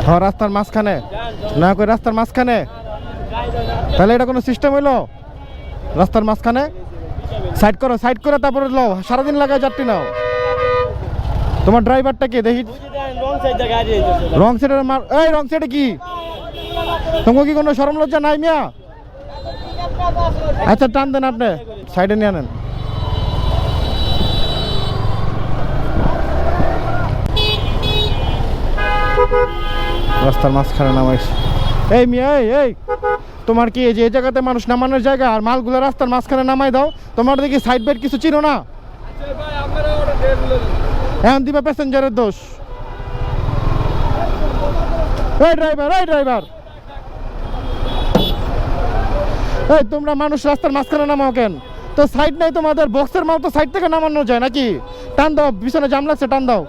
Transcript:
হ্যাঁ রাস্তার মাঝখানে না কই রাস্তার মাঝখানে তাহলে এটা কোনো সিস্টেম হইলো রাস্তার মাঝখানে সাইড করে তারপরে লো সারাদিন লাগায় যাত্রী নাও তোমার ড্রাইভারটা কে দেখি রং সাইডে এই রং সাইডে কি তোমার কি কোনো শরম লজ্জা নাই মিয়া আচ্ছা টান দেন আপনি সাইডে নিয়ে আনেন রাস্তার মাঝখানে নামাইছে এই মিয়া এই তোমার কি এই যে এই জায়গাতে মানুষ নামানোর জায়গা আর মালগুলো রাস্তার মাঝখানে নামাই দাও তোমার দেখি সাইড বেড কিছু চিনো না এখন দিবা প্যাসেঞ্জারের দোষ এই ড্রাইভার এই তোমরা মানুষ রাস্তার মাঝখানে নামাও কেন তো সাইড নাই তোমাদের বক্সের মাল তো সাইড থেকে নামানো যায় নাকি টান দাও পিছনে জাম লাগছে টান দাও